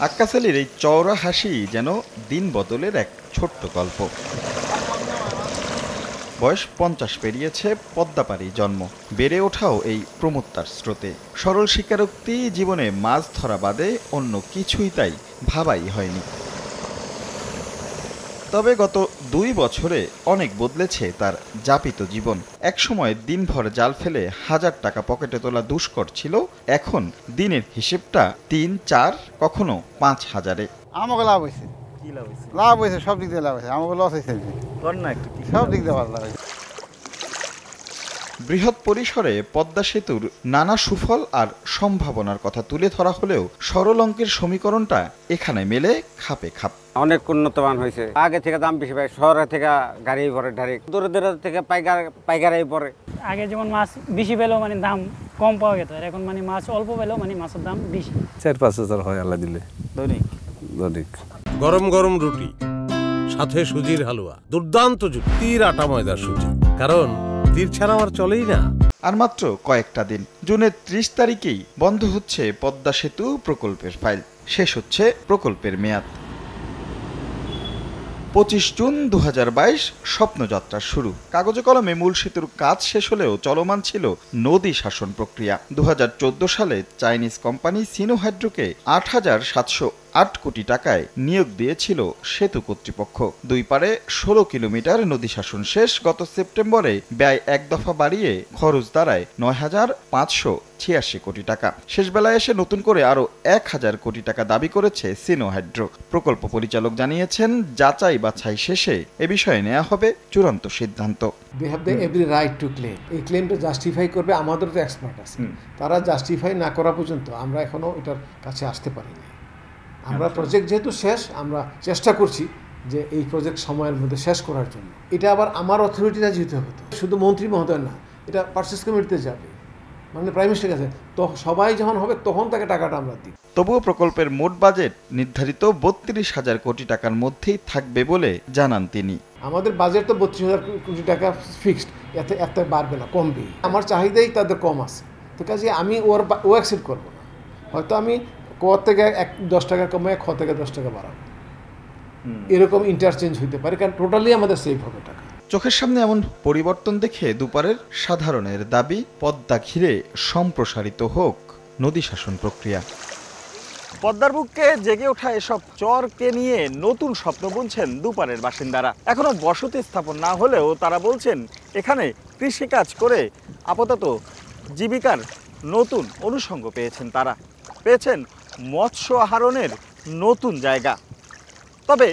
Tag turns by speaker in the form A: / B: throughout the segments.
A: আক্কাস আলীর এই চওড়া হাসি যেন দিন বদলের এক ছোট্ট গল্প। বয়স 50 পেরিয়েছে, পদ্মাপাড়ি জন্ম, বেড়ে ওঠাও এই প্রমত্তার স্রোতে। সরল স্বীকারোক্তি, জীবনে মাছ ধরা বাদে অন্য কিছুই তাই ভাবাই হয়নি। তবে গত 2 বছরে অনেক বদলেছে তার যাপিত জীবন। একসময় দিনভর জাল ফেলে 1000 টাকা পকেটে তোলা দুষ্কর ছিল, এখন দিনের হিসেবটা 3, 4, কখনো 5000-এ।
B: আমাকে লাভ হয়েছে।
A: কি লাভ হয়েছে?
B: লাভ হয়েছে, সব দিক দিয়ে লাভ হয়েছে। আমাকে লস হয়েছে, সব দিক দিয়ে ভালো লাভ হয়েছে।
A: বৃহৎ পরিসরে পদ্মা সেতুর নানা সুফল আর সম্ভাবনার কথা তুলে ধরা হলেও সরল অঙ্কের সমীকরণটা এখানে মেলে খাপে খাপ।
C: অনেক উন্নতমান হয়েছে, আগে থেকে দাম বেশি পায়, শহরে থেকে গাড়ি পরে ডাইরেক্ট, দূরে দূরে থেকে পাইকারি পরে।
D: আগে যেমন মাছ বেশি পেলেও মানে দাম কম পাওয়া যেত, আর এখন মানে মাছ অল্প পেলেও মানে মাছের দাম বেশি।
E: 4-5 হাজার হয় আল্লাহ দিলে দৈনিক।
F: গরম গরম রুটি, সাথে সুজির হালুয়া, দুর্দান্ত জুটি, তীর আটা ময়দার সুজি, কারণ তীর ছাড়া আমার চলেই না।
A: আর মাত্র কয়েকটা দিন, জুনের 30 তারিখেই বন্ধ হচ্ছে পদ্মা সেতু প্রকল্পের ফাইল, শেষ হচ্ছে প্রকল্পের মেয়াদ। 25 জুন 2022 স্বপ্নযাত্রার শুরু। কাগজে কলমে মূল সেতুর কাজ শেষ হলেও চলমান ছিল নদী শাসন প্রক্রিয়া। 2014 সালে চাইনিজ কোম্পানি সিনোহাইড্রোকে 8,708 কোটি টাকায় নিয়োগ দিয়েছিল সেতু কর্তৃপক্ষ। দুই পারে 16 কিলোমিটার নদী শাসন শেষ। গত সেপ্টেম্বরে ব্যয় এক দফা বাড়িয়ে খরচ দাঁড়ায় 9,586 কোটি টাকা। শেষ বেলায় এসে নতুন করে আরও 1,000 কোটি টাকা দাবি করেছে সিনোহাইড্রো। প্রকল্প পরিচালক জানিয়েছেন, যাচাই বাছাই শেষে এ বিষয়ে নেওয়া হবে চূড়ান্ত সিদ্ধান্ত।
G: They have the every right to claim. এই ক্লেমটা জাস্টিফাই করবে, আমাদের তো এক্সপার্ট আছে, তারা জাস্টিফাই না করা পর্যন্ত আমরা এখনো এটার কাছে আসতে পারিনি। আমরা প্রজেক্ট যেহেতু শেষ, আমরা চেষ্টা করছি যে এই প্রজেক্ট সময়ের মধ্যে শেষ করার জন্য। এটা আবার আমার অথরিটিটা যেতে হতো, শুধু মন্ত্রী মহোদয় না, এটা পারচেজ কমিটিতে যাবে, মানে প্রাইম মিনিস্টারের কাছে। তো সবাই যখন হবে তখন তাকে টাকাটা আমরা দিই।
A: তবুও প্রকল্পের মোট বাজেট নির্ধারিত 32,000 কোটি টাকার মধ্যেই থাকবে বলে জানান তিনি।
G: আমাদের বাজেট তো 32,000 কোটি টাকা ফিক্সড, এত বাড়বে না, কমবে। আমার চাহিদাই তাদের কম আছে, তো কাজে আমি ও অ্যাকসেপ্ট করবো না। হয়তো আমি ক থেকে 10 টাকা কমে খ থেকে 10 টাকা বাড়াবো, এরকম ইন্টারচেঞ্জ হইতে পারে, কারণ টোটালি আমাদের সেভ হবে টাকা।
A: চোখের সামনে এমন পরিবর্তন দেখে দুপারের সাধারণের দাবি, পদ্মা ঘিরে সম্প্রসারিত হোক নদী শাসন প্রক্রিয়া। পদ্মার বুকে জেগে ওঠা এসব চরকে নিয়ে নতুন স্বপ্ন বুনছেন দুপারের বাসিন্দারা। এখনো বসতি স্থাপন না হলেও তারা বলছেন, এখানে কৃষিকাজ করে আপাতত জীবিকার নতুন অনুষঙ্গ পেয়েছেন। তারা পেয়েছেন মৎস্য আহরণের নতুন জায়গা। তবে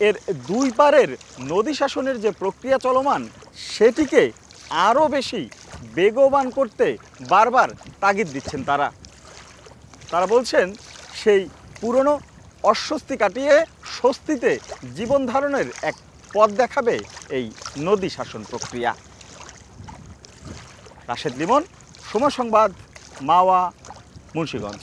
A: এর দুই পারের নদী শাসনের যে প্রক্রিয়া চলমান, সেটিকে আরও বেশি বেগবান করতে বারবার তাগিদ দিচ্ছেন তারা। তারা বলছেন, সেই পুরনো অস্বস্তি কাটিয়ে স্বস্তিতে জীবন ধারণের এক পথ দেখাবে এই নদী শাসন প্রক্রিয়া। রাশেদ লিমন, সময় সংবাদ, মাওয়া, মুন্সিগঞ্জ।